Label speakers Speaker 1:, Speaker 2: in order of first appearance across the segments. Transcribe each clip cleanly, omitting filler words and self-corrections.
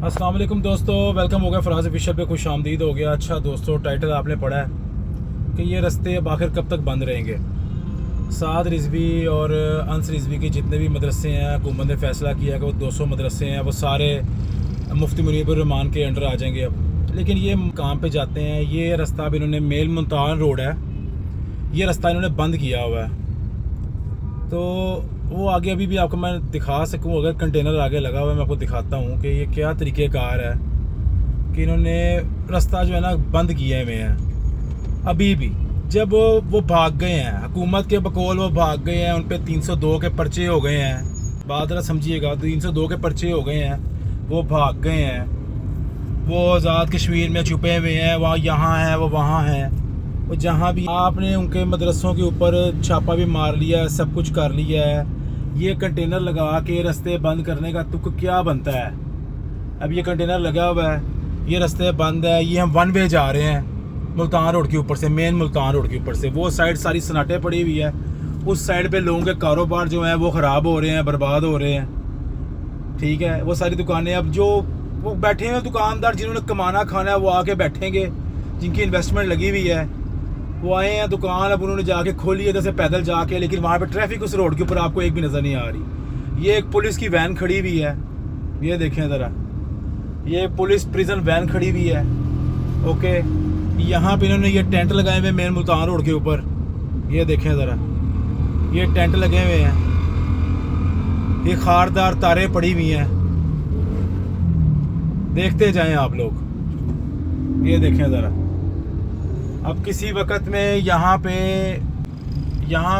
Speaker 1: अस्सलाम वालेकुम दोस्तों, वेलकम हो गया फराज फिशर पे, खुश आमदीद हो गया। अच्छा दोस्तों, टाइटल आपने पढ़ा है कि ये रास्ते अब आखिर कब तक बंद रहेंगे। साद रिजवी और अंस रिजवी के जितने भी मदरसे हैं, हुकूमत ने फ़ैसला किया कि वो 200 मदरसे हैं, वो सारे मुफ्ती मुनीबुर रहमान के अंडर आ जाएंगे अब। लेकिन ये काम पे जाते हैं, ये रास्ता अब इन्होंने मेल मुल्तान रोड है, ये रास्ता इन्होंने बंद किया हुआ है। तो वो आगे अभी भी आपको मैं दिखा सकूँ, अगर कंटेनर आगे लगा हुआ है मैं आपको दिखाता हूँ कि ये क्या तरीक़ेकार है कि इन्होंने रास्ता जो है ना बंद किए हुए हैं अभी भी। जब वो भाग गए हैं, हुकूमत के बकौल वो भाग गए हैं, उन पे 302 के पर्चे हो गए हैं। बात ज़रा समझिएगा, 302 के पर्चे हो गए हैं, वो भाग गए हैं, वो आज़ाद कश्मीर में छुपे हुए हैं, वहाँ यहाँ है वो वहाँ है। वो जहाँ भी आपने उनके मदरसों के ऊपर छापा भी मार लिया है, सब कुछ कर लिया है। ये कंटेनर लगा के रास्ते बंद करने का तुक क्या बनता है। अब ये कंटेनर लगा हुआ है, ये रास्ते बंद है, ये हम वन वे जा रहे हैं मुल्तान रोड के ऊपर से, मेन मुल्तान रोड के ऊपर से। वो साइड सारी सन्नाटे पड़ी हुई है, उस साइड पे लोगों के कारोबार जो हैं वो ख़राब हो रहे हैं, बर्बाद हो रहे हैं। ठीक है, वो सारी दुकानें अब जो वो बैठे हैं दुकानदार, जिन्होंने कमाना खाना है वो आके बैठेंगे, जिनकी इन्वेस्टमेंट लगी हुई है वो आए हैं दुकान, अब उन्होंने जाके खोली है जैसे पैदल जाके, लेकिन वहाँ पे ट्रैफिक उस रोड के ऊपर आपको एक भी नज़र नहीं आ रही। ये एक पुलिस की वैन खड़ी हुई है, ये देखें ज़रा, ये पुलिस प्रिजन वैन खड़ी हुई है। ओके, यहाँ पे इन्होंने ये टेंट लगाए हुए मेन मुल्तान रोड के ऊपर, ये देखें ज़रा, ये टेंट लगे हुए हैं, ये खारदार तारे पड़ी हुई हैं, देखते जाएं आप लोग, ये देखें ज़रा। अब किसी वक्त में यहाँ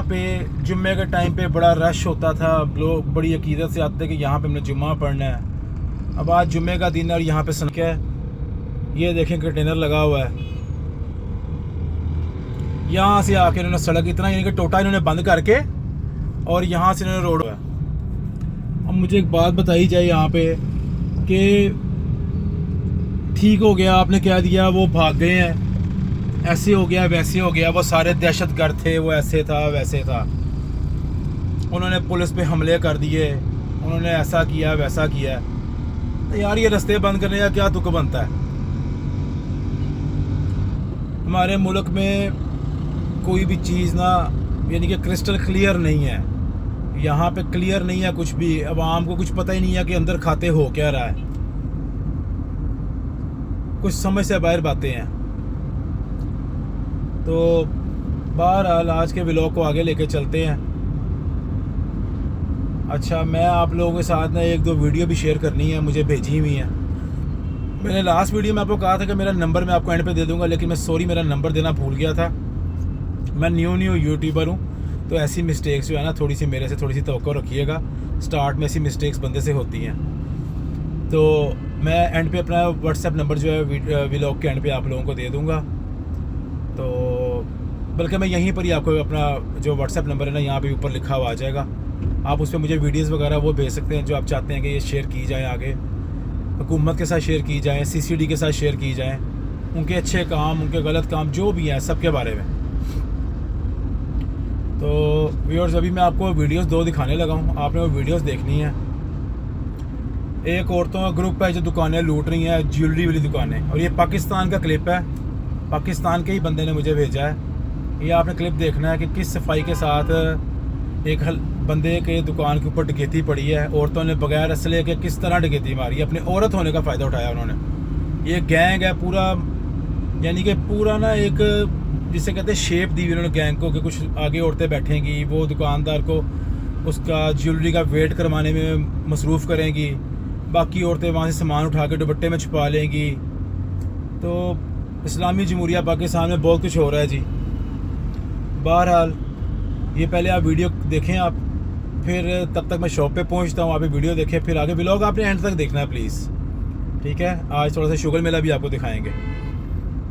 Speaker 1: पे जुम्मे के टाइम पे बड़ा रश होता था, लोग बड़ी अकीदत से आते थे कि यहाँ पे हमने जुम्मा पढ़ना है। अब आज जुम्मे का दिन और यहाँ पे संख्या है, ये देखें कंटेनर लगा हुआ है। यहाँ से आके इन्होंने सड़क इतना यानी कि टोटा इन्होंने बंद करके और यहाँ से इन्होंने रोड। अब मुझे एक बात बताई जाए यहाँ पे कि ठीक हो गया, आपने कह दिया वो भाग गए हैं, ऐसे हो गया वैसे हो गया, वो सारे दहशतगर्द थे, वो ऐसे था वैसे था, उन्होंने पुलिस पे हमले कर दिए, उन्होंने ऐसा किया वैसा किया। तो यार ये रास्ते बंद करने का क्या तुक बनता है। हमारे मुल्क में कोई भी चीज़ ना यानी कि क्रिस्टल क्लियर नहीं है, यहाँ पे क्लियर नहीं है कुछ भी। अब आम को कुछ पता ही नहीं है कि अंदर खाते हो क्या रहा है, कुछ समझ से बाहर बातें हैं। तो बहरहाल आज के व्लॉग को आगे लेके चलते हैं। अच्छा, मैं आप लोगों के साथ ना एक दो वीडियो भी शेयर करनी है, मुझे भेजी हुई है। मैंने लास्ट वीडियो में आपको कहा था कि मेरा नंबर मैं आपको एंड पे दे दूंगा, लेकिन मैं सॉरी मेरा नंबर देना भूल गया था। मैं न्यू यूट्यूबर हूँ, तो ऐसी मिस्टेक्स जो है ना थोड़ी सी मेरे से थोड़ी सी तवक्को रखिएगा। स्टार्ट में ऐसी मिस्टेक्स बंदे से होती हैं। तो मैं एंड पे अपना व्हाट्सएप नंबर जो है व्लॉग के एंड पे आप लोगों को दे दूँगा। तो बल्कि मैं यहीं पर ही आपको अपना जो व्हाट्सएप नंबर है ना यहाँ पे ऊपर लिखा हुआ आ जाएगा, आप उस पर मुझे वीडियोज़ वगैरह वो भेज सकते हैं जो आप चाहते हैं कि ये शेयर की जाए, आगे हुकूमत के साथ शेयर की जाए, सीसीडी के साथ शेयर की जाए, उनके अच्छे काम उनके गलत काम जो भी हैं सब के बारे में। तो व्यूअर्स, अभी मैं आपको वीडियोस दो दिखाने लगा हूँ, आपने वो वीडियोस देखनी है। एक औरतों का ग्रुप है जो दुकानें लूट रही हैं, ज्वेलरी वाली दुकानें, और ये पाकिस्तान का क्लिप है, पाकिस्तान के ही बंदे ने मुझे भेजा है। ये आपने क्लिप देखना है कि किस सफाई के साथ एक बंदे के दुकान के ऊपर डकैती पड़ी है। औरतों ने बगैर असले के किस तरह डकैती मारी है, अपनी औरत होने का फ़ायदा उठाया उन्होंने। ये गैंग है पूरा, यानी कि पूरा ना एक जिसे कहते हैं शेप दी हुई उन्होंने गैंग को, कि कुछ आगे औरतें बैठेंगी, वो दुकानदार को उसका ज्वेलरी का वेट करवाने में मसरूफ़ करेंगी, बाकी औरतें वहाँ से सामान उठा के दुपट्टे में छुपा लेंगी। तो इस्लामी जमहूरिया पाकिस्तान में बहुत कुछ हो रहा है जी। बहरहाल ये पहले आप वीडियो देखें आप, फिर तब तक मैं शॉप पे पहुंचता हूँ, आप वीडियो देखें, फिर आगे व्लॉग आपने एंड तक देखना है प्लीज़। ठीक है, आज थोड़ा सा शुगर मेला भी आपको दिखाएंगे,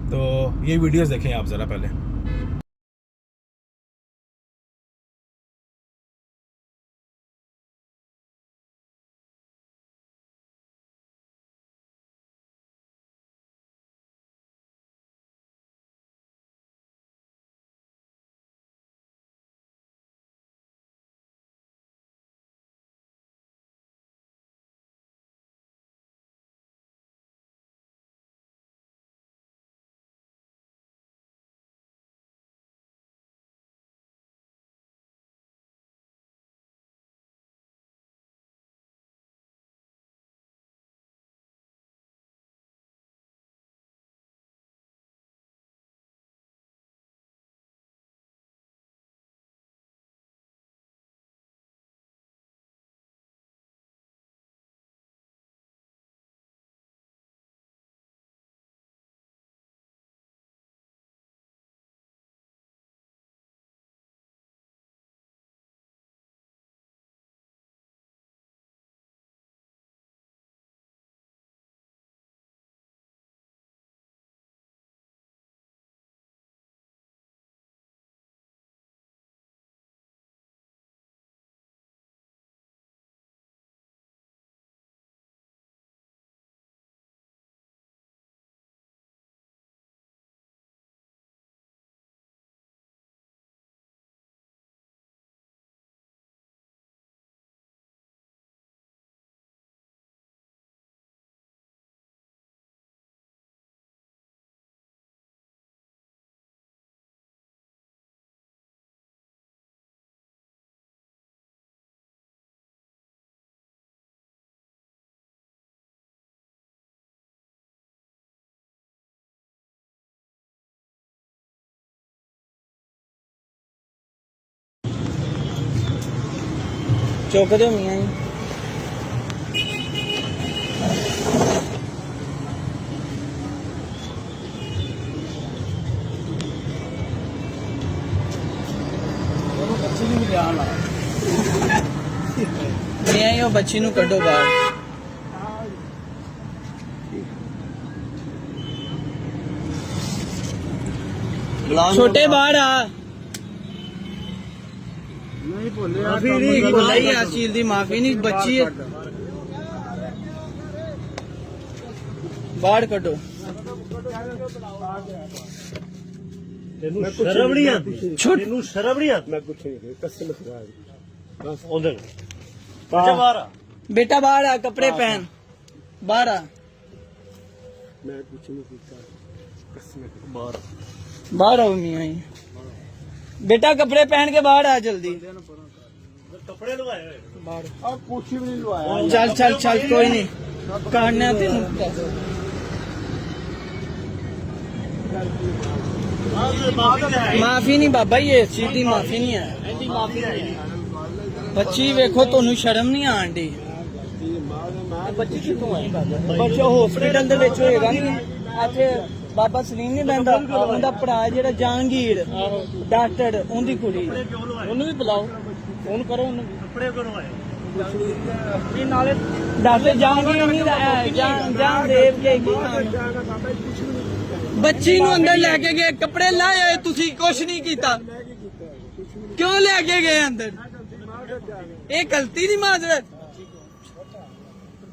Speaker 1: तो ये वीडियोस देखें आप ज़रा पहले।
Speaker 2: चुक दो मियां जी। मियां जी वो बच्ची नू कड्डो बाहर। छोटे बाहर आ। माफी नहीं बोला ही इस चीज की माफी नहीं बच्ची है। बाहर कटो।
Speaker 3: शर्म नहीं आती तेनू शर्म नहीं आती मैं कुछ नहीं कसम खुदा दी बस उधर अच्छा बाहर आ
Speaker 2: बेटा बाहर आ कपड़े पहन बाहर आ।
Speaker 3: मैं कुछ नहीं कीता कसम बाहर
Speaker 2: बाहर आओ मियां जी। बेटा कपड़े पहन के बाहर आ जल्दी।
Speaker 3: कपड़े लगाए
Speaker 2: बाहर
Speaker 3: अब कुछ भी नहीं लवाया
Speaker 2: चल चल चल कोई नहीं काटना तेन। माफी नहीं बाबा ये इस चीज की माफी नहीं है। बच्ची वेखो ਤੁਹਾਨੂੰ ਸ਼ਰਮ ਨਹੀਂ ਆਣ ਦੀ। ਬੱਚੀ ਕਿੱਥੋਂ ਆਈ? ਬੱਚਾ ਹਸਪੀਟਲ ਦੇ ਵਿੱਚ ਹੋਏਗਾ ਨਹੀਂ ਇੱਥੇ ਬਾਬਾ ਸਲੀਮ ਨਹੀਂ ਬੈਂਦਾ ਉਹਦਾ ਭਰਾ ਜਿਹੜਾ ਜਹਾਂਗੀਰ ਡਾਕਟਰ ਉਹਦੀ ਕੁੜੀ ਉਹਨੂੰ ਵੀ ਬੁਲਾਓ ਫੋਨ ਕਰੋ ਉਹਨੂੰ।
Speaker 3: कपड़े करवाए
Speaker 2: ਇਹ ਨਾਲੇ ਡਾਕਟਰ ਜਹਾਂਗੀਰ ਨਹੀਂ ਜਾਨ ਦੇਵ ਕੇ ਕੀ ਬੱਚੀ ਨੂੰ ਅੰਦਰ ਲੈ ਕੇ ਗਏ ਕੱਪੜੇ ਲਾਏ ਹੋਏ ਤੁਸੀਂ ਕੁਛ ਨਹੀਂ ਕੀਤਾ ਕਿਉਂ ਲੈ ਕੇ ਗਏ ਅੰਦਰ? ਇਹ ਗਲਤੀ ਦੀ ਮਾਜ਼ਰਤ।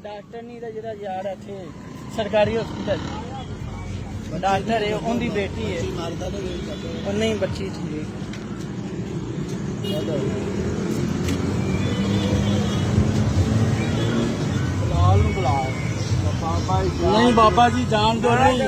Speaker 2: ਡਾਕਟਰ ਨਹੀਂ ਦਾ ਜਿਹੜਾ ਯਾਰ ਇੱਥੇ ਸਰਕਾਰੀ ਹਸਪੀਟਲ ਡਾਕਟਰ ਹੈ ਉਹਦੀ ਬੇਟੀ ਹੈ ਉਹ ਨਹੀਂ ਬੱਚੀ ਠੀਕ। नहीं बाबा जी जान दो नहीं।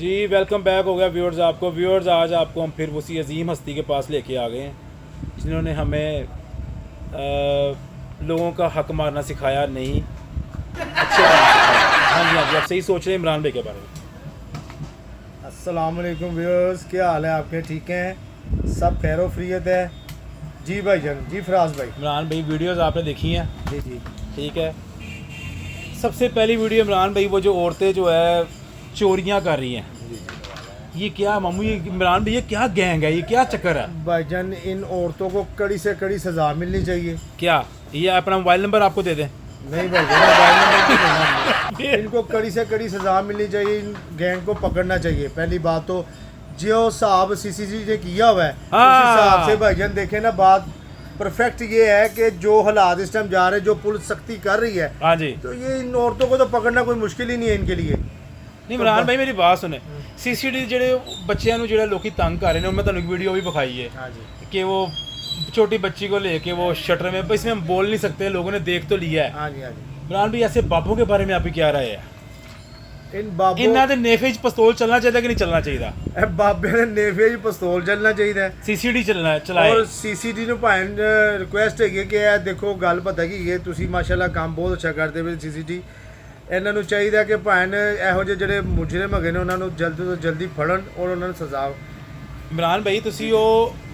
Speaker 1: जी वेलकम बैक हो गया व्यूअर्स आपको। व्यूअर्स आज आपको हम फिर उसी अजीम हस्ती के पास लेके आ गए हैं जिन्होंने हमें लोगों का हक मारना सिखाया नहीं। अच्छे हाँ जी आप सही सोच रहे हैं इमरान भाई के बारे में।
Speaker 4: अस्सलाम वालेकुम व्यूअर्स, क्या हाल है आपके? ठीक हैं सब? खैर खैरियत है जी भाईजान। जी फराज भाई।
Speaker 1: इमरान भाई वीडियोस आपने देखी हैं?
Speaker 4: जी जी
Speaker 1: ठीक है। सबसे पहली वीडियो इमरान भाई वो जो औरतें जो है चोरियां कर रही हैं, ये क्या मामू, ये इमरान भाई ये क्या गैंग है, ये क्या चक्कर है?
Speaker 4: भाईजान इन औरतों को कड़ी से कड़ी सजा मिलनी चाहिए।
Speaker 1: क्या ये अपना मोबाइल नंबर आपको दे दें?
Speaker 4: नहीं भाईजान मोबाइल नंबर नहीं देना। इनको कड़ी से कड़ी सजा मिलनी चाहिए। इन गैंग को पकड़ना चाहिए। पहली बात तो जो हिसाब सीसीटीवी ने किया हुआ है उस हिसाब से भाईजान देखें ना, बात परफेक्ट ये है कि जो हालात इस टाइम जा रहे हैं, जो पुलिस सख्ती कर रही है,
Speaker 1: हाँ जी,
Speaker 4: तो ये इन औरतों को तो पकड़ना कोई मुश्किल ही नहीं है इनके लिए।
Speaker 1: नहीं इमरान भाई मेरी बात सुने, सीसीटीवी ਜਿਹੜੇ ਬੱਚਿਆਂ ਨੂੰ ਜਿਹੜਾ ਲੋਕੀ ਤੰਗ ਕਰ ਰਹੇ ਨੇ, मैं ਤੁਹਾਨੂੰ एक वीडियो भी दिखाई है
Speaker 4: हाँ जी
Speaker 1: कि वो छोटी बच्ची को लेके वो शटर में, इसमें हम बोल नहीं सकते, लोगों ने देख तो लिया है।
Speaker 4: हाँ जी हाँ जी।
Speaker 1: इमरान भाई ऐसे बाबों के बारे में आपकी क्या राय है?
Speaker 4: इन बाबों
Speaker 1: इन्हों के नेफे पिस्तौल चलना चाहिए कि नहीं चलना चाहिए?
Speaker 4: बाबे ने नेफे पिस्तौल चलना चाहिए
Speaker 1: सीसीटीवी चलना चलाए
Speaker 4: और सीसीटीवी ਨੂੰ ਭਾਵੇਂ ਰਿਕੁਐਸਟ ਹੈਗੀ ਕਿ ਇਹ ਦੇਖੋ ਗੱਲ ਪਤਾ ਕੀ ਹੈ, ਤੁਸੀਂ ਮਾਸ਼ਾਅੱਲਾ ਕੰਮ ਬਹੁਤ ਅੱਛਾ ਕਰਦੇ ਹੋ ਸੀਸੀਟੀਵੀ। ਇਹਨਾਂ ਨੂੰ ਚਾਹੀਦਾ ਕਿ ਭਾਵੇਂ ਇਹੋ ਜਿਹੇ ਜਿਹੜੇ ਮੁਜਰਮ ਹੈਗੇ ਨੇ ਉਹਨਾਂ ਨੂੰ ਜਲਦੀ ਤੋਂ ਜਲਦੀ ਫੜਨ ਔਰ ਉਹਨਾਂ ਨੂੰ ਸਜ਼ਾ।
Speaker 1: इमरान भाई तुसी वो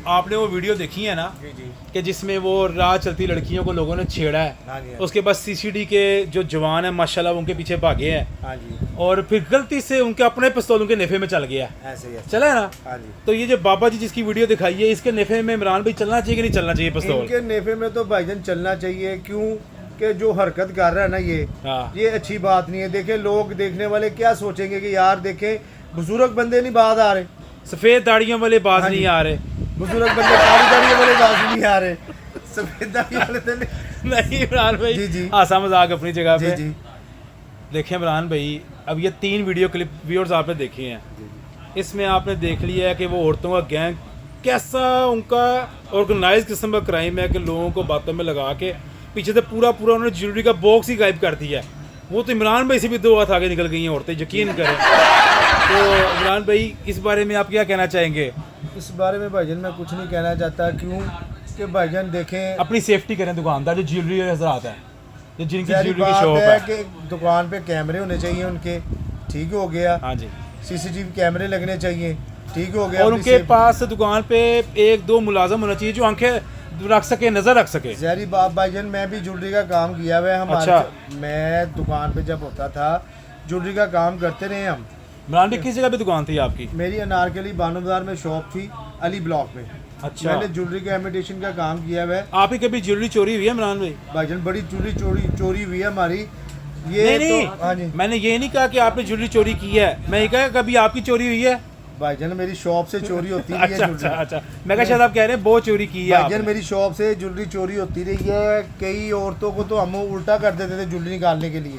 Speaker 1: आपने वो वीडियो देखी है ना
Speaker 4: जी जी
Speaker 1: कि जिसमें वो राह चलती लड़कियों को लोगों ने छेड़ा है,
Speaker 4: हाँ जी, हाँ
Speaker 1: उसके बाद सीसीटीवी के जो जवान है माशाल्लाह उनके पीछे भागे हैं
Speaker 4: हाँ जी
Speaker 1: और फिर गलती से उनके अपने पिस्तौल उनके नेफे में चल गया।
Speaker 4: ऐसे ही
Speaker 1: चला है ना?
Speaker 4: हाँ जी।
Speaker 1: तो ये जो बाबा जी जिसकी वीडियो दिखाई है, इसके नेफे में इमरान भाई चलना चाहिए कि नहीं चलना चाहिए पिस्तौल?
Speaker 4: इनके नेफे में तो भाईजान चलना चाहिए। क्यों कि जो हरकत कर रहा है ना
Speaker 1: हाँ।
Speaker 4: ये अच्छी बात नहीं है। देखें लोग देखने वाले क्या सोचेंगे कि यार देखें बुजुर्ग बंदे नहीं बात आ रहे,
Speaker 1: सफेद दाढ़ियों वाले बाज
Speaker 4: हाँ
Speaker 1: नहीं
Speaker 4: जी।
Speaker 1: आ रहे,
Speaker 4: बुजुर्ग बंदे काली दाढ़ी वाले बात नहीं आ रहे, सफेद दाढ़ी वाले तो नहीं।
Speaker 1: नहीं इमरान भाई
Speaker 4: जी, जी।
Speaker 1: हासा मजाक अपनी जगह
Speaker 4: जी
Speaker 1: पे।
Speaker 4: जी
Speaker 1: देखें इमरान भाई, अब ये 3 वीडियो क्लिप व्यूअर्स आपने देखी हैं, इसमें आपने देख लिया है कि वो औरतों का गैंग कैसा उनका ऑर्गेनाइज किस्म का क्राइम है कि लोगों को बातों में लगा के पीछे से पूरा उन्होंने ज्वेलरी का बॉक्स ही गायब कर दिया है। वो तो इमरान भाई से भी 2 हाथ आगे निकल गई हैं औरतें, यकीन करें। तो इमरान भाई इस बारे में आप क्या कहना चाहेंगे?
Speaker 4: इस बारे में भाईजान मैं कुछ नहीं कहना चाहता, क्यों कि भाईजान देखें,
Speaker 1: अपनी सेफ्टी करें दुकानदार जो ज्वेलरी नजर आता है, जो जिनकी
Speaker 4: सारी
Speaker 1: ज्वेलरी की
Speaker 4: बात
Speaker 1: शॉप
Speaker 4: है
Speaker 1: है।
Speaker 4: कि दुकान पे कैमरे होने चाहिए उनके, ठीक हो गया।
Speaker 1: हाँ जी।
Speaker 4: सीसीटीवी कैमरे लगने चाहिए, ठीक हो गया।
Speaker 1: और
Speaker 4: अपनी
Speaker 1: उनके
Speaker 4: सेफ-
Speaker 1: पास दुकान पे 1-2 मुलाजम होना चाहिए जो आंखें रख सके, नजर रख सके।
Speaker 4: जहरी बात भाईजान, मैं भी ज्वेलरी का काम किया हुआ है हमारे।
Speaker 1: अच्छा।
Speaker 4: मैं दुकान पे जब होता था ज्वेलरी का काम करते रहे हम।
Speaker 1: इमरान भाई किस जगह पे दुकान थी आपकी?
Speaker 4: मेरी अनारकली बानो बाजार में शॉप थी, अली ब्लॉक में।
Speaker 1: अच्छा।
Speaker 4: मैंने ज्वेलरी का इमिटेशन का काम किया हुआ है
Speaker 1: आपकी कभी ज्वेलरी चोरी हुई है इमरान भाई?
Speaker 4: भाईजान। बड़ी ज्वेलरी चोरी हुई है हमारी। ये
Speaker 1: नहीं
Speaker 4: तो
Speaker 1: नहीं,
Speaker 4: हाँ जी
Speaker 1: मैंने ये नहीं कहा कि आपने ज्वेलरी चोरी की है, मैं ये कहा कभी आपकी चोरी हुई है।
Speaker 4: भाईजान, मेरी शॉप से चोरी होती रही है
Speaker 1: अच्छा अच्छा
Speaker 4: ज्वेलरी।
Speaker 1: अच्छा, मैं कहा शायद आप कह रहे हैं बहुत चोरी की है
Speaker 4: भाईजान,
Speaker 1: आपने।
Speaker 4: मेरी शॉप से ज्वेलरी चोरी होती रही है। कई औरतों को तो हम उल्टा कर देते थे ज्वेलरी निकालने के लिए।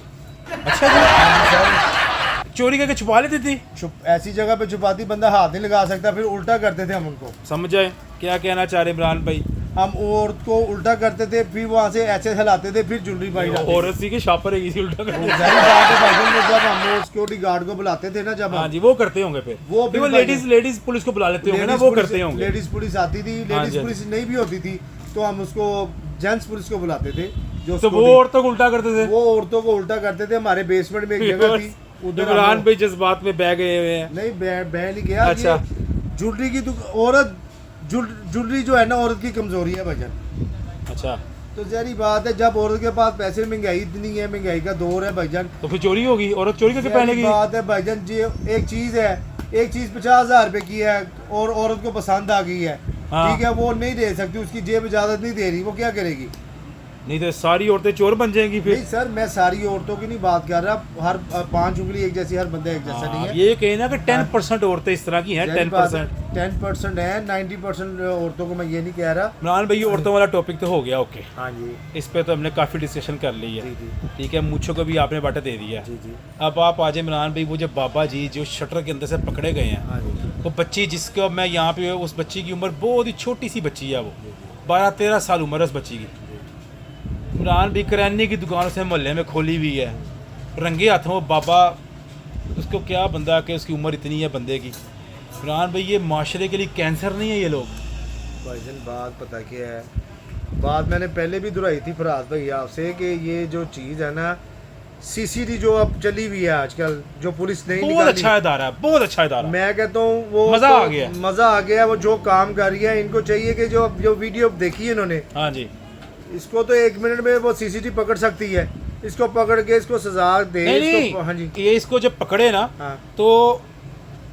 Speaker 1: अच्छा जी, चोरी करके छुपा लेती थी?
Speaker 4: ऐसी जगह पे छुपाती, बंदा हाथ नहीं लगा सकता, फिर उल्टा करते थे हम उनको।
Speaker 1: समझ जाए क्या कहना चाह रहे इमरान भाई?
Speaker 4: हम औरत को उल्टा करते थे, फिर वहाँ से ऐसे हिलाते थे, फिर ज्वेलरी पाई जाती थी।
Speaker 1: औरत सी के शापर है इसी उल्टा करके।
Speaker 4: जाहिर बात है भाईजान, वो जब हम सिक्योरिटी गार्ड को बुलाते थे ना, जब
Speaker 1: हाँ
Speaker 4: हम
Speaker 1: जी, वो करते होंगे फिर
Speaker 4: वो
Speaker 1: फिर वो
Speaker 4: फिर
Speaker 1: लेडीज पुलिस को बुला लेते होंगे ना, वो करते होंगे।
Speaker 4: लेडीज पुलिस आती थी,
Speaker 1: हाँ
Speaker 4: लेडीज
Speaker 1: जी।
Speaker 4: पुलिस नहीं भी होती थी तो हम उसको जेंट्स पुलिस को बुलाते थे। जो
Speaker 1: तो वो
Speaker 4: security-
Speaker 1: औरतों को उल्टा करते थे?
Speaker 4: वो औरतों को उल्टा करते थे। हमारे बेसमेंट में एक जगह थी, उधर
Speaker 1: इमरान
Speaker 4: हम-
Speaker 1: भाई जज्बात में बह गए हुए हैं।
Speaker 4: नहीं बह नहीं गया।
Speaker 1: अच्छा।
Speaker 4: ये ज्वेलरी की औरत ज्वेलरी जो है ना, औरत की कमजोरी है भाईजान।
Speaker 1: अच्छा,
Speaker 4: तो जहरी बात है, जब औरत के पास पैसे, महंगाई इतनी है, महंगाई का दौर है भाईजान।
Speaker 1: तो फिर चोरी होगी, औरत चोरी करके
Speaker 4: जहरी
Speaker 1: पहनेगी।
Speaker 4: बात है भाईजान जी, एक चीज है, एक चीज 50,000 रुपए की है और औरत को पसंद आ गई है,
Speaker 1: हाँ।
Speaker 4: ठीक है, वो नहीं दे सकती, उसकी जेब इजाजत नहीं दे रही, वो क्या करेगी?
Speaker 1: नहीं तो सारी औरतें चोर बन जाएंगी फिर।
Speaker 4: नहीं सर, मैं सारी औरतों की नहीं बात कर रहा। हर 5 उंगली एक जैसी, हर बंदा एक जैसा नहीं
Speaker 1: हाँ,
Speaker 4: है।
Speaker 1: ये कहीं ना कि 10% औरतें इस तरह की हैं, 10%।
Speaker 4: 10% है, 90% औरतों को मैं ये नहीं कह रहा।
Speaker 1: इमरान भाई, औरतों वाला टॉपिक तो हो गया, ओके।
Speaker 4: हाँ जी
Speaker 1: इस पे तो हमने काफ़ी डिस्कशन कर ली है,
Speaker 4: जी जी
Speaker 1: ठीक है। मुझे को भी आपने बाटा दे दिया।
Speaker 4: जी जी।
Speaker 1: अब आप आ जाए इमरान भाई, वो जो बाबा जी जो शटर के अंदर से पकड़े गए हैं,
Speaker 4: हाँ जी
Speaker 1: वो बच्ची जिसको मैं यहाँ पे, उस बच्ची की उम्र बहुत ही छोटी सी बच्ची है, वो 12-13 साल उम्र है उस बच्ची की। इमरान भी करियाने की दुकान उसने मोहल्ले में खोली हुई है, रंगे हाथों वो बाबा, उसको क्या बंदा कि उसकी उम्र इतनी है बंदे की। इमरान भाई, ये माशरे के लिए कैंसर नहीं है ये लोग?
Speaker 4: भाईजान, बात पता क्या है, बात मैंने पहले भी दोहराई थी फराज भाई आपसे कि ये जो चीज़ है ना, सीसीटी जो अब चली हुई है आजकल, जो पुलिस नहीं
Speaker 1: बहुत
Speaker 4: निकाली,
Speaker 1: अच्छा इदारा है, बहुत अच्छा इदारा।
Speaker 4: मैं कहता हूँ वो
Speaker 1: मज़ा
Speaker 4: तो
Speaker 1: आ गया।
Speaker 4: मज़ा आ गया। वो जो काम कर रही है, इनको चाहिए कि जो वीडियो देखी है इन्होंने,
Speaker 1: हाँ जी।
Speaker 4: इसको तो 1 मिनट में वो सीसीटी पकड़ सकती है। इसको पकड़ के इसको सजा दे।
Speaker 1: नहीं
Speaker 4: इसको, हाँ जी
Speaker 1: नहीं, ये इसको जब पकड़े ना,
Speaker 4: हाँ
Speaker 1: तो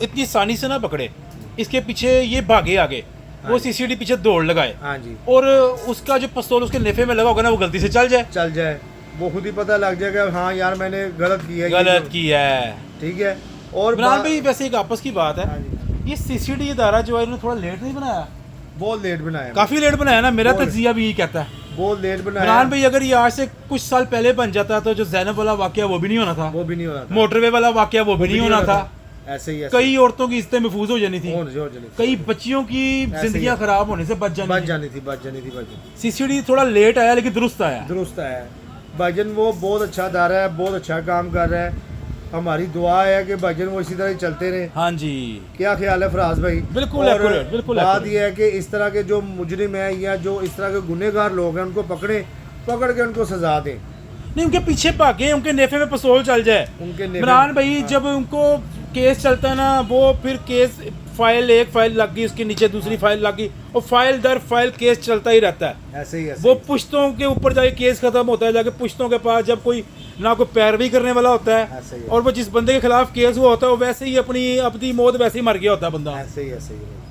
Speaker 1: इतनी आसानी से ना पकड़े, इसके पीछे ये भागे आगे, वो सीसीटी पीछे दौड़ लगाए,
Speaker 4: हाँ जी,
Speaker 1: और उसका जो पिस्तौल उसके नेफे में लगा होगा ना, वो गलती से चल जाए,
Speaker 4: चल जाए, वो खुद ही पता लग जाएगा, हाँ यार मैंने गलत किया है,
Speaker 1: गलत किया है।
Speaker 4: ठीक है। और
Speaker 1: इमरान भाई, वैसे एक आपस की बात
Speaker 4: हाँ
Speaker 1: है,
Speaker 4: जी,
Speaker 1: ये सीसीटी इदारा जो है, इन्होंने थोड़ा लेट नहीं बनाया?
Speaker 4: बहुत लेट बनाया,
Speaker 1: काफी लेट बनाया ना, मेरा
Speaker 4: बहुत।
Speaker 1: तजिया भी यही कहता है।
Speaker 4: बहुत लेट बनाया।
Speaker 1: इमरान भाई, अगर ये आज से कुछ साल पहले बन जाता तो जो जैनब वाला वाकया वो भी नहीं होना था,
Speaker 4: वो भी नहीं होना था,
Speaker 1: मोटरवे वाला वाकया वो भी नहीं होना था,
Speaker 4: ऐसे ही ऐसे
Speaker 1: कई औरतों की इज्जतें महफूज हो जानी थी, कई बच्चियों की
Speaker 4: ऐसे ही
Speaker 1: जिंदगियां
Speaker 4: है।
Speaker 1: खराब होने से बच
Speaker 4: बच
Speaker 1: जानी
Speaker 4: जानी थी, बच जानी थी।
Speaker 1: सीसीटी थोड़ा लेट आया लेकिन दुरुस्त आया।
Speaker 4: दुरुस्त है भाईजान, वो बहुत अच्छा अदारा है, बहुत अच्छा काम कर रहा है। हमारी दुआ है कि भाईजान वो इसी तरह ही चलते रहे।
Speaker 1: हाँ जी,
Speaker 4: क्या ख्याल है फराज भाई?
Speaker 1: बिल्कुल
Speaker 4: और
Speaker 1: accurate, बिल्कुल
Speaker 4: बात
Speaker 1: accurate।
Speaker 4: यह है कि इस तरह के जो मुजरिम है या जो इस तरह के गुनहगार लोग हैं, उनको पकड़ के उनको सजा दें।
Speaker 1: नहीं, उनके पीछे भागे, उनके नेफे में पिस्तौल चल जाए।
Speaker 4: उनके नेफे-
Speaker 1: इमरान भाई,
Speaker 4: हाँ।
Speaker 1: जब उनको केस चलता है ना, वो फिर केस एक फाइल लग गई, उसके नीचे दूसरी फाइल लग गई, और फाइल दर फाइल केस चलता ही रहता है।
Speaker 4: ऐसे ही
Speaker 1: वो पुश्तों के ऊपर जाके केस खत्म होता है, जाके पुश्तों के पास जब कोई ना कोई पैरवी करने वाला होता
Speaker 4: ऐसे ही
Speaker 1: है,
Speaker 4: है।
Speaker 1: और वो जिस बंदे के खिलाफ केस हुआ होता है, वो वैसे ही अपनी मौत वैसे ही मर गया होता है बंदा।
Speaker 4: ऐसे ही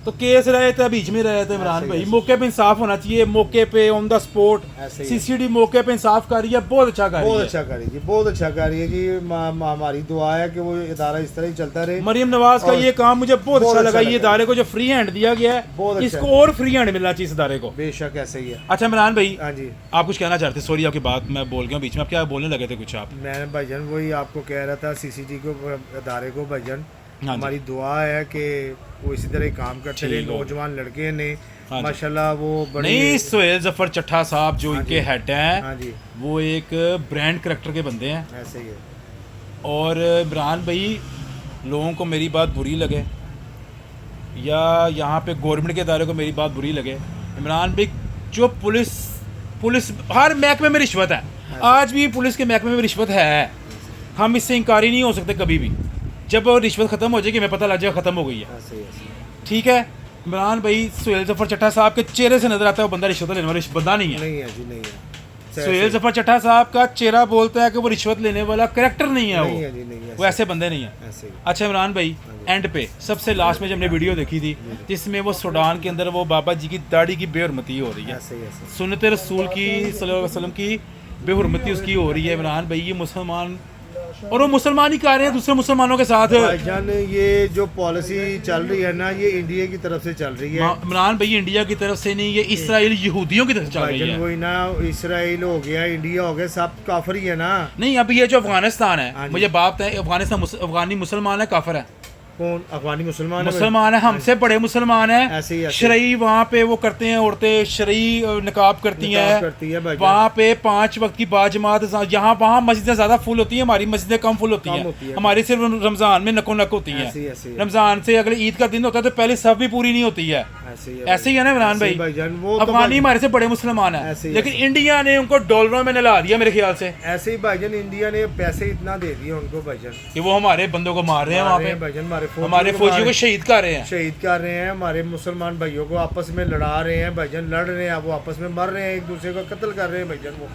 Speaker 1: तो केस रहे थे, बीच में रहे थे इमरान
Speaker 4: ऐसे ही,
Speaker 1: भाई।
Speaker 4: ऐसे।
Speaker 1: मौके पे इंसाफ होना चाहिए, मौके पे ऑन द स्पॉट।
Speaker 4: ऐसे ही।
Speaker 1: सीसीडी मौके पे इंसाफ कर रही है, बहुत अच्छा कर रही
Speaker 4: बहुत
Speaker 1: है।
Speaker 4: अच्छा करेगी, बहुत अच्छा करिए जी। हमारी दुआ है कि वो इदारा इस तरह ही चलता रहे।
Speaker 1: मरियम नवाज का
Speaker 4: और
Speaker 1: ये काम मुझे बहुत अच्छा लगा। ये इदारे को जो फ्री हैंड दिया गया
Speaker 4: बहुत
Speaker 1: है,
Speaker 4: अच्छा
Speaker 1: इसको और फ्री हैंड मिलना चाहिए इस इदारे को।
Speaker 4: बेशक ऐसे ही है।
Speaker 1: अच्छा इमरान भाई,
Speaker 4: हाँ जी,
Speaker 1: आप कुछ कहना चाहते? सॉरी आपकी बात मैं बोल गया बीच में, आप क्या बोलने लगे थे कुछ आप?
Speaker 4: मैंने भाईजान वही आपको कह रहा था, सीसीटी को इदारे को भाईजान
Speaker 1: जी।
Speaker 4: हमारी दुआ है कि वो इसी तरह ही काम करते रहे।
Speaker 1: ठीक हो।
Speaker 4: नौजवान लड़के ने
Speaker 1: हाँ जी।
Speaker 4: माशाल्लाह वो बड़े
Speaker 1: नहीं, सोहेल जफर चट्टा साहब जो
Speaker 4: हाँ
Speaker 1: इनके
Speaker 4: जी।
Speaker 1: हेड
Speaker 4: हाँ
Speaker 1: हैं,
Speaker 4: जी,
Speaker 1: वो एक ब्रांड करेक्टर के बंदे हैं।
Speaker 4: ऐसे ही है।
Speaker 1: और इमरान भाई, लोगों को मेरी बात बुरी लगे या यहाँ पे गवर्नमेंट के इदारे को मेरी बात बुरी लगे, इमरान भाई जो पुलिस हर महकमे में रिश्वत है, आज भी पुलिस के महकमे में रिश्वत है, हम इससे इंकारी नहीं हो सकते कभी भी। जब वो रिश्वत ख़त्म हो जाएगी हमें पता लग जाएगा ख़त्म हो गई है,
Speaker 4: ऐसे ही ऐसे
Speaker 1: ठीक है। इमरान भाई सोहेल जफर चट्टा साहब के चेहरे से नजर आता है वो बंदा रिश्वत लेने वाला बंदा नहीं है।
Speaker 4: नहीं है जी, नहीं है।
Speaker 1: सोहेल जफर चट्टा साहब का चेहरा बोलता है कि वो रिश्वत लेने वाला करेक्टर नहीं है,
Speaker 4: नहीं है जी, नहीं है।
Speaker 1: वो ऐसे बंदे नहीं है।
Speaker 4: ऐसे ही।
Speaker 1: अच्छा इमरान भाई, एंड पे सबसे लास्ट में जब हमने वीडियो देखी थी जिसमें वो सूडान के अंदर वो बाबा जी की दाढ़ी की बेहुरमती हो रही है,
Speaker 4: ऐसे ही ऐसे।
Speaker 1: सुन्नत रसूल की सल्लल्लाहु अलैहि वसल्लम की बेहुरमती उसकी हो रही है। इमरान भाई ये मुसलमान, और वो मुसलमान ही कर रहे हैं दूसरे मुसलमानों के साथ।
Speaker 4: भाईजान ये जो पॉलिसी चल रही है ना, ये इंडिया की तरफ से चल रही है।
Speaker 1: इमरान भाई इंडिया की तरफ से नहीं, ये इसराइल यहूदियों की तरफ से चल रही
Speaker 4: भाईजान
Speaker 1: है।
Speaker 4: वही ना, इसराइल हो गया, इंडिया हो गया, सब काफर ही है ना।
Speaker 1: नहीं, अभी ये जो अफगानिस्तान
Speaker 4: हाँ
Speaker 1: है,
Speaker 4: जी।
Speaker 1: मुझे बात है, अफगानिस्तान अफगानी मुसलमान है, काफर है,
Speaker 4: कौन अफगानी मुसलमान है?
Speaker 1: मुसलमान है, हमसे बड़े मुसलमान है।
Speaker 4: ऐसे ही ऐसे।
Speaker 1: शरई वहाँ पे वो करते हैं, औरतें शरई निकाब करती
Speaker 4: निकाब
Speaker 1: हैं,
Speaker 4: करती है भाईजान।
Speaker 1: वहाँ पे 5 वक्त की बाजमात, यहाँ वहाँ मस्जिदें ज्यादा फुल होती हैं, हमारी मस्जिदें कम फुल होती
Speaker 4: कम होती
Speaker 1: हैं।
Speaker 4: है।
Speaker 1: हमारी सिर्फ रमजान में नको नक होती
Speaker 4: ऐसे ही
Speaker 1: है।
Speaker 4: ऐसे ही।
Speaker 1: रमजान से अगर ईद का दिन होता है तो पहले सब भी पूरी नहीं होती है।
Speaker 4: ऐसे ही
Speaker 1: ऐसे ही है ना इमरान
Speaker 4: ऐसे ही
Speaker 1: भाई,
Speaker 4: भाईजान, वो तो
Speaker 1: अफगानी हमारे से बड़े मुसलमान है,
Speaker 4: ऐसे ही,
Speaker 1: लेकिन
Speaker 4: ऐसे ही।
Speaker 1: इंडिया ने उनको डॉलरों में नला दिया मेरे ख्याल से,
Speaker 4: ऐसे ही भाईजान, इंडिया ने पैसे इतना दे दिए उनको भाईजान।
Speaker 1: कि वो हमारे बंदों को मार रहे हैं वहाँ
Speaker 4: मार रहे हैं
Speaker 1: पे,
Speaker 4: भाईजान,
Speaker 1: हमारे फौजियों को शहीद कर रहे हैं।
Speaker 4: शहीद कर रहे हैं, हमारे मुसलमान भाइयों को आपस में लड़ा रहे हैं भाईजान, लड़ रहे हैं, वो आपस में मर रहे हैं, एक दूसरे को कत्ल कर रहे हैं भाईजान। वो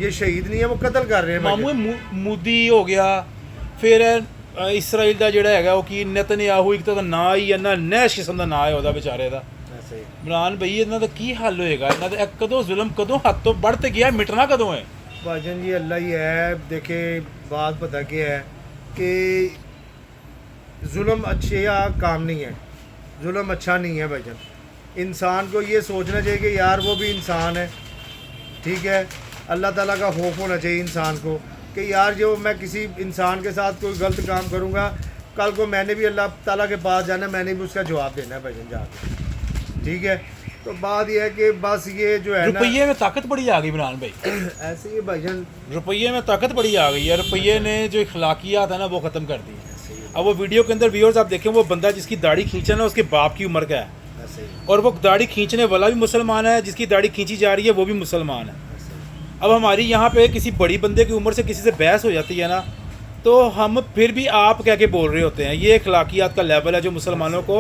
Speaker 4: ये शहीद नहीं है, वो कत्ल कर रहे हैं
Speaker 1: मामू
Speaker 4: भाईजान।
Speaker 1: मोदी हो गया, फिर इसराइल ਦਾ ਜਿਹੜਾ ਹੈਗਾ ਉਹ ਕੀ ਨਤਨयाहू ਇੱਕ ਤਾਂ ਨਾ ਹੀ ਇੰਨਾ ਨਹਿਸ਼ ਕਿਸਮ ਦਾ ਨਾਂ ਹੈ ਉਹਦਾ ਵਿਚਾਰੇ ਦਾ।
Speaker 4: ऐसे ही।
Speaker 1: ਇਮਰਾਨ ਭਈ ਇਹਨਾਂ ਦਾ ਕੀ ਹੱਲ ਹੋਏਗਾ, ਇਹਨਾਂ ਦਾ ਕਦੋਂ ਜ਼ੁਲਮ ਕਦੋਂ ਹੱਦ ਤੋਂ बढ़ ਤੇ ਗਿਆ, मिटना कदों है?
Speaker 4: भाईजान ये अल्लाह ही है। देखे बात पता क्या है कि जुल्म अच्छा काम नहीं है, जुल्म अच्छा नहीं है भाईजान। इंसान को ये सोचना चाहिए कि यार वो भी इंसान है, ठीक है। अल्लाह ताला का खौफ होना चाहिए इंसान को कि यार जो मैं किसी इंसान के साथ कोई गलत काम करूँगा, कल को मैंने भी अल्लाह ताला के पास जाना है, मैंने भी उसका जवाब देना है भाईजान जाके, ठीक है। तो बात यह है कि बस ये जो है ना,
Speaker 1: रुपये में ताकत बड़ी आ गई इमरान भाई,
Speaker 4: ऐसे ही भाईजान,
Speaker 1: रुपये में ताकत बड़ी आ गई है। रुपये ने जो अखलाकियात है ना वो ख़त्म कर दी है। अब वो वीडियो के अंदर व्यूअर्स आप देखें, वो बंदा जिसकी दाढ़ी खींचा ना उसके बाप की उम्र का है,
Speaker 4: ऐसे ही
Speaker 1: और वो दाढ़ी खींचने वाला भी मुसलमान है, जिसकी दाढ़ी खींची जा रही है वो भी मुसलमान है। अब हमारी यहाँ पे किसी बड़ी बंदे की उम्र से किसी से बहस हो जाती है ना, तो हम फिर भी आप कह के बोल रहे होते हैं। ये अखलाकियात का लेवल है जो मुसलमानों को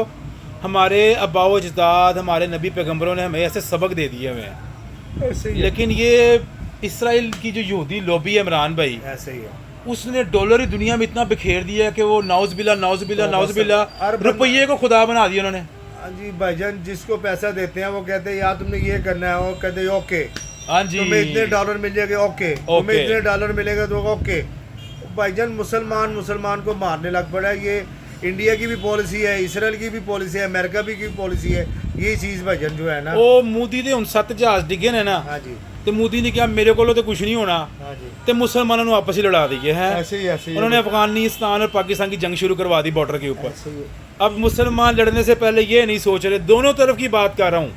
Speaker 1: हमारे अब्बाओ अजदाद, हमारे नबी पैगम्बरों ने हमें ऐसे सबक दे दिए हुए हैं।
Speaker 4: ऐसे ही है।
Speaker 1: लेकिन ये इसराइल की जो यहूदी लॉबी है इमरान भाई,
Speaker 4: ऐसे ही है।
Speaker 1: उसने डॉलर ही दुनिया में इतना बिखेर दिया है कि वो नाउज़ बिल्ला
Speaker 4: हर
Speaker 1: रुपये को खुदा बना दिया उन्होंने।
Speaker 4: हाँ जी भाईजान, जिसको पैसा देते हैं वो कहते हैं यार तुमने ये करना है, वो कहते हैं ओके,
Speaker 1: हाँ जी,
Speaker 4: तुम्हें इतने डॉलर मिल जाएंगे, ओके, तुम्हें इतने डॉलर मिलेगा तो ओके। भाईजान मुसलमान को मारने लग पड़ा है। ये इंडिया की भी पॉलिसी है, इसराइल की भी पॉलिसी है, अमेरिका भी की पॉलिसी है। ये चीज़ भाईजान जो है ना,
Speaker 1: ਉਹ ਮੋਦੀ ਦੇ ਹੁਣ 7 ਜਹਾਜ਼ ਡਿੱਗੇ ਨੇ ਨਾ,
Speaker 4: हाँ जी,
Speaker 1: ਤੇ ਮੋਦੀ ਨੇ ਕਿਹਾ ਮੇਰੇ ਕੋਲੋਂ ਤੇ ਕੁਝ ਨਹੀਂ ਹੋਣਾ,
Speaker 4: हाँ जी,
Speaker 1: ਤੇ मुसलमानों ने आपस ही लड़ा दिए हैं।
Speaker 4: ऐसे ही ऐसे ही
Speaker 1: उन्होंने अफगानिस्तान और पाकिस्तान की जंग शुरू करवा दी बॉर्डर के ऊपर।
Speaker 4: ऐसे ही।
Speaker 1: अब मुसलमान लड़ने से पहले ये नहीं सोच रहे, दोनों तरफ की बात कर रहा हूँ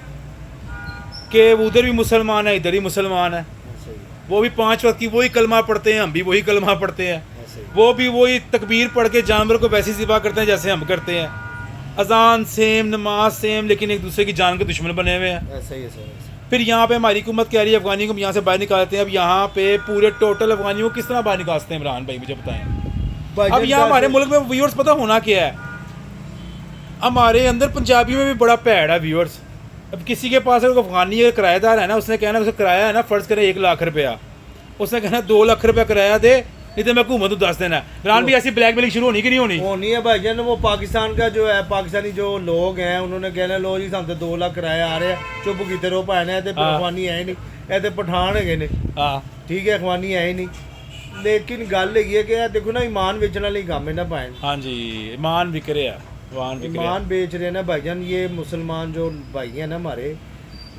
Speaker 1: कि उधर भी मुसलमान है, इधर ही मुसलमान है।
Speaker 4: ऐसे ही,
Speaker 1: वो भी 5 वक्त की वही कलमा पढ़ते हैं, हम भी वही कलमा पढ़ते हैं।
Speaker 4: ऐसे ही।
Speaker 1: वो भी वही तकबीर पढ़ के जानवर को वैसे ज़िबा करते हैं जैसे हम करते हैं। अजान सेम, नमाज सेम, लेकिन एक दूसरे की जान के दुश्मन बने हुए हैं।
Speaker 4: ऐसे ही ऐसे ही।
Speaker 1: फिर यहाँ पे हमारी हुकूमत कह रही है अफगानी को यहाँ से बाहर निकालते हैं। अब यहाँ पे पूरे टोटल अफगानियों को किस तरह बाहर निकालते हैं इमरान भाई, मुझे बताएं। अब
Speaker 4: भाईजान
Speaker 1: यहाँ हमारे
Speaker 4: कैसे-
Speaker 1: मुल्क में व्यूअर्स पता होना क्या है, हमारे अंदर पंजाबियों में भी बड़ा भैड़ है व्यूअर्स। अब किसी के पास अगर अफगानी अगर किराएदार है ना, उसने कहना उसे किराया है ना, फ़र्ज़ करें 1 लाख रुपया, उसने कहना 2 लाख रुपया किराया दे, नहीं तो मैं हुकूमत को 10 देना। इमरान भी ऐसी ब्लैकमेलिंग शुरू होनी कि नहीं होनी?
Speaker 4: वो नहीं है भाईजान, वो पाकिस्तान का जो है, पाकिस्तानी जो लोग हैं उन्होंने कहना लो जी सामने 2 लाख किराया आ रहा है, चुप कीते रहो भाने, ते
Speaker 1: हाँ।
Speaker 4: अफगानी है ही नहीं, ये ते पठान है ने,
Speaker 1: हाँ,
Speaker 4: ठीक है, अफगानी है ही नहीं। लेकिन गल है कि यार देखो ना, ईमान बेचने वाले काम है ना भाई,
Speaker 1: हाँ जी, ईमान बिक रहे हैं, ईमान बिक रहे हैं।
Speaker 4: ईमान बेच रहे हैं ना भाईजान। ये मुसलमान जो भाई हैं ना हमारे,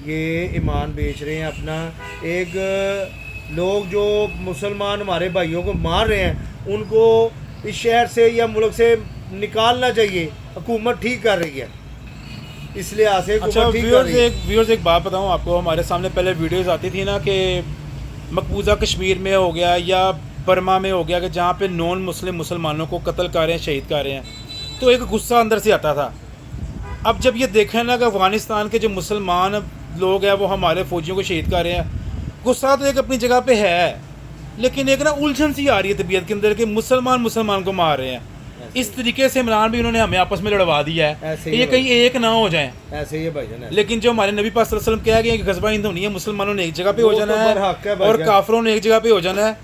Speaker 4: ये ईमान बेच रहे हैं अपना। एक लोग जो मुसलमान हमारे भाइयों को मार रहे हैं, उनको इस शहर से या मुल्क से निकालना चाहिए, हुकूमत ठीक कर रही है, इसलिए आसे
Speaker 1: अच्छा
Speaker 4: हुकूमत ठीक कर रही है।
Speaker 1: व्यूअर्स एक बात बताऊं आपको, हमारे सामने पहले वीडियोस आती थी ना कि मकबूजा कश्मीर में हो गया या बर्मा में हो गया कि जहाँ पे नॉन मुस्लिम मुसलमानों को कत्ल कर रहे हैं, शहीद कर रहे हैं, तो एक गुस्सा अंदर से आता था। अब जब ये देखें ना कि अफ़गानिस्तान के जो मुसलमान लोग हैं वो हमारे फ़ौजियों को शहीद कर रहे हैं, गुस्सा तो एक अपनी जगह पे है, लेकिन एक ना उलझन सी आ रही है तबीयत के अंदर कि मुसलमान को मार रहे हैं। इस तरीके से इमरान भी उन्होंने हमें आपस में लड़वा दिया है
Speaker 4: ऐसे
Speaker 1: कि
Speaker 4: ही
Speaker 1: ये कहीं एक ना हो जाएं।
Speaker 4: ऐसे ही है भाईजान, ऐसे।
Speaker 1: लेकिन जो हमारे नबी पाक सल्लल्लाहु अलैहि वसल्लम कह गए कि गज़वा हिंद होनी है, मुसलमानों ने एक जगह पे हो
Speaker 4: वो
Speaker 1: जाना
Speaker 4: तो बरहक है
Speaker 1: है
Speaker 4: भाईजान।
Speaker 1: और काफरों ने एक जगह पे हो जाना है,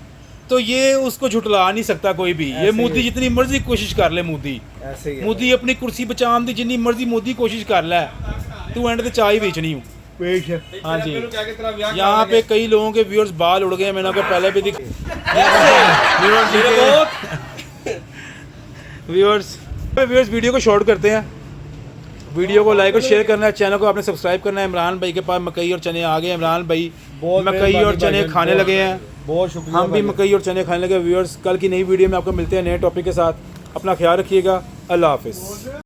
Speaker 1: तो ये उसको झुटला नहीं सकता कोई भी।
Speaker 4: ऐसे
Speaker 1: ये
Speaker 4: ही
Speaker 1: मोदी
Speaker 4: है।
Speaker 1: जितनी मर्जी कोशिश कर ले, मोदी
Speaker 4: ऐसे ही है
Speaker 1: मोदी अपनी कुर्सी बचाने की जितनी मर्जी मोदी कोशिश कर ले, तू एंड ते चाय ही बेचनी हूँ।
Speaker 4: पेश है।
Speaker 1: हाँ जी, यहाँ पे कई लोगों के व्यूअर्स बाल उड़ गए, मैंने आपको पहले भी व्यूअर्स वीडियो को शॉर्ट करते हैं, वीडियो को लाइक और शेयर करना है, चैनल को आपने सब्सक्राइब करना है। इमरान भाई के पास मकई और चने आ गए, इमरान भाई
Speaker 4: बहुत
Speaker 1: मकई और
Speaker 4: मेहरबानी
Speaker 1: चने
Speaker 4: भाईजान,
Speaker 1: खाने
Speaker 4: बहुत-
Speaker 1: लगे हैं,
Speaker 4: बहुत शुक्रिया
Speaker 1: हम भी
Speaker 4: भाईजान।
Speaker 1: मकई और चने खाने लगे। व्यूअर्स कल की नई वीडियो में आपको मिलते हैं नए टॉपिक के साथ, अपना ख्याल रखिएगा, अल्लाह हाफिज़।